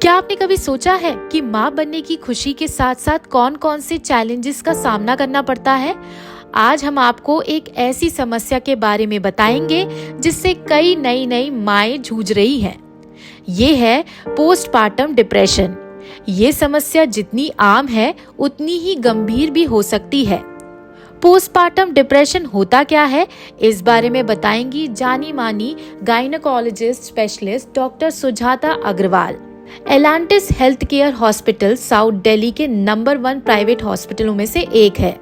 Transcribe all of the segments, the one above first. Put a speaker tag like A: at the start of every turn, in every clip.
A: क्या आपने कभी सोचा है कि माँ बनने की खुशी के साथ साथ कौन कौन से चैलेंजेस का सामना करना पड़ता है? आज हम आपको एक ऐसी समस्या के बारे में बताएंगे जिससे कई नई माएँ जूझ रही हैं। ये है पोस्टपार्टम डिप्रेशन। ये समस्या जितनी आम है उतनी ही गंभीर भी हो सकती है। पोस्टपार्टम डिप्रेशन होता क्या है, इस बारे में बताएंगी जानी मानी gynaecologist specialist doctor Sujata Agarwal. Elantis health care hospital South Delhi के नंबर 1 प्राइवेट हॉस्पिटलों में से एक है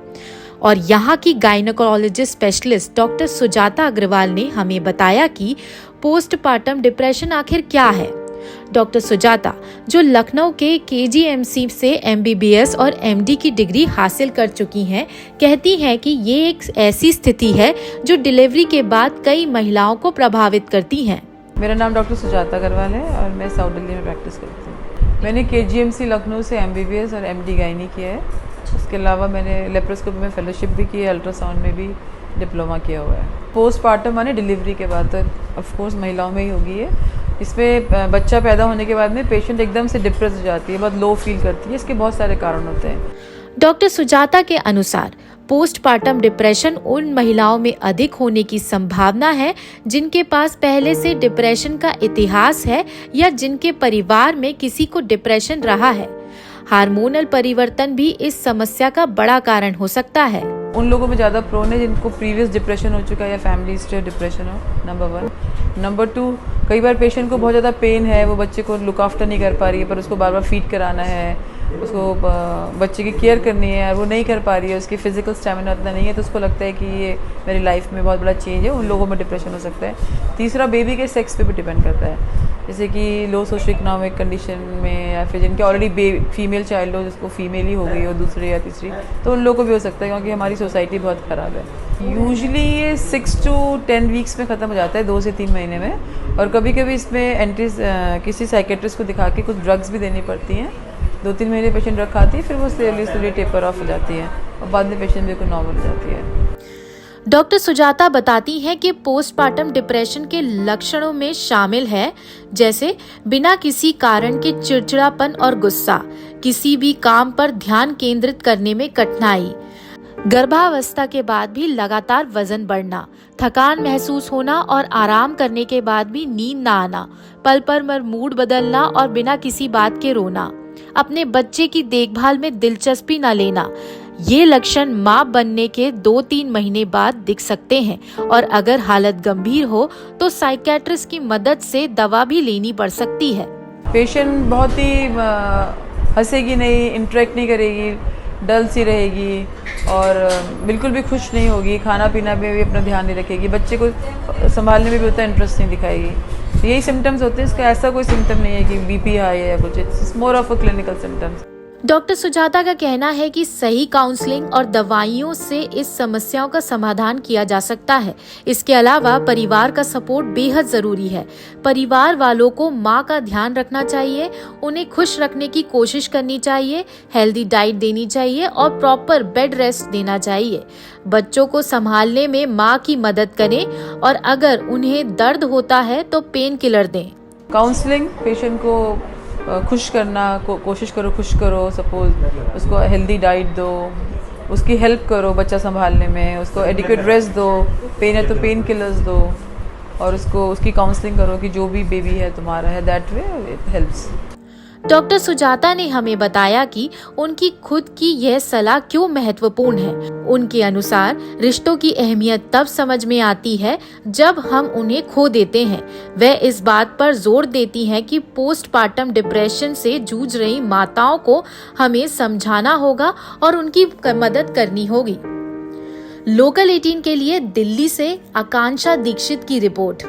A: और यहाँ की gynaecologist specialist doctor Sujata Agarwal ने हमें बताया कि पोस्टपार्टम डिप्रेशन आखिर क्या है। डॉक्टर सुजाता, जो लखनऊ के KGMC से MBBS और MD की डिग्री हासिल कर चुकी हैं, कहती हैं कि ये एक ऐसी स्थिति है जो डिलीवरी के बाद कई महिलाओं को प्रभावित करती हैं।
B: मेरा नाम डॉक्टर सुजाता अग्रवाल है और मैं साउथ दिल्ली में प्रैक्टिस करती हूँ। मैंने KGMC लखनऊ से MBBS और MD गायनी किया है। उसके अलावा मैंने लेप्रोस्कोपी में फेलोशिप भी की है, अल्ट्रासाउंड में भी डिप्लोमा किया हुआ है। पोस्टपार्टम माने डिलीवरी के बाद, तो ऑफकोर्स महिलाओं में ही होगी ये। इसमें बच्चा पैदा होने के बाद में पेशेंट एकदम से डिप्रेस हो जाती है, बहुत लो फील करती है। इसके बहुत सारे कारण होते हैं।
A: डॉक्टर सुजाता के अनुसार पोस्टपार्टम डिप्रेशन उन महिलाओं में अधिक होने की संभावना है जिनके पास पहले से डिप्रेशन का इतिहास है या जिनके परिवार में किसी को डिप्रेशन रहा है। हार्मोनल परिवर्तन भी इस समस्या का बड़ा कारण हो सकता है।
B: उन लोगों में ज़्यादा प्रोन है जिनको प्रीवियस डिप्रेशन हो चुका है या फैमिली हिस्ट्री डिप्रेशन हो, नंबर 1। नंबर 2, कई बार पेशेंट को बहुत ज़्यादा पेन है, वो बच्चे को लुक आफ्टर नहीं कर पा रही है, पर उसको बार बार फीड कराना है, उसको बच्चे की केयर करनी है और वो नहीं कर पा रही है, उसकी फिजिकल स्टेमिना उतना नहीं है, तो उसको लगता है कि ये मेरी लाइफ में बहुत बड़ा चेंज है। उन लोगों में डिप्रेशन हो सकता है। तीसरा, बेबी के सेक्स पे भी डिपेंड करता है, जैसे कि लो सोशो इकोनॉमिक कंडीशन में या फिर जिनके ऑलरेडी फीमेल चाइल्ड हो, जिसको फीमेल ही हो गई हो दूसरी या तीसरी, तो उन लोगों को भी हो सकता है क्योंकि हमारी सोसाइटी बहुत ख़राब है। यूजुअली ये 6 to 10 वीक्स में ख़त्म हो जाता है, 2 से 3 महीने में। और कभी कभी इसमें किसी साइकेट्रिस्ट को दिखा के कुछ ड्रग्स भी देनी पड़ती हैं। 2-3 महीने पेशेंट ड्रग खाती है, फिर वो स्लोली टेपर ऑफ हो जाती है और बाद में पेशेंट बिल्कुल नॉर्मल हो जाती है।
A: डॉक्टर सुजाता बताती हैं कि पोस्टपार्टम डिप्रेशन के लक्षणों में शामिल है जैसे बिना किसी कारण के चिड़चिड़ापन और गुस्सा, किसी भी काम पर ध्यान केंद्रित करने में कठिनाई, गर्भावस्था के बाद भी लगातार वजन बढ़ना, थकान महसूस होना और आराम करने के बाद भी नींद न आना, पल पर मूड बदलना और बिना किसी बात के रोना, अपने बच्चे की देखभाल में दिलचस्पी न लेना। ये लक्षण माँ बनने के 2-3 महीने बाद दिख सकते हैं और अगर हालत गंभीर हो तो साइकियाट्रिस्ट की मदद से दवा भी लेनी पड़ सकती है।
B: पेशेंट बहुत ही हंसेगी नहीं, इंटरेक्ट नहीं करेगी, डल सी रहेगी और बिल्कुल भी खुश नहीं होगी, खाना पीना में भी अपना ध्यान नहीं रखेगी, बच्चे को संभालने में भी उतना इंटरेस्ट नहीं दिखाएगी। तो यही सिम्टम्स होते हैं। इसका ऐसा कोई सिम्टम नहीं है कि BP हाई है या कुछ, it's more of a clinical symptoms.
A: Doctor Sujata का कहना है कि सही काउंसलिंग और दवाइयों से इस समस्याओं का समाधान किया जा सकता है। इसके अलावा परिवार का सपोर्ट बेहद जरूरी है। परिवार वालों को माँ का ध्यान रखना चाहिए, उन्हें खुश रखने की कोशिश करनी चाहिए, हेल्दी डाइट देनी चाहिए और प्रॉपर बेड रेस्ट देना चाहिए। बच्चों को संभालने में माँ की मदद करें और अगर उन्हें दर्द होता है तो पेन किलर दें।
B: काउंसलिंग, पेशेंट को खुश करना कोशिश करो, खुश करो। सपोज उसको हेल्दी डाइट दो, उसकी हेल्प करो बच्चा संभालने में, उसको एडिक्वेट रेस्ट दो, पेन है तो पेन किलर्स दो और उसकी काउंसलिंग करो कि जो भी बेबी है तुम्हारा है, that way it helps.
A: Doctor Sujata ने हमें बताया कि उनकी खुद की यह सलाह क्यों महत्वपूर्ण है। उनके अनुसार रिश्तों की अहमियत तब समझ में आती है जब हम उन्हें खो देते हैं। वह इस बात पर जोर देती हैं कि पोस्टपार्टम डिप्रेशन से जूझ रही माताओं को हमें समझाना होगा और उनकी मदद करनी होगी। लोकल 18 के लिए दिल्ली से आकांक्षा दीक्षित की रिपोर्ट।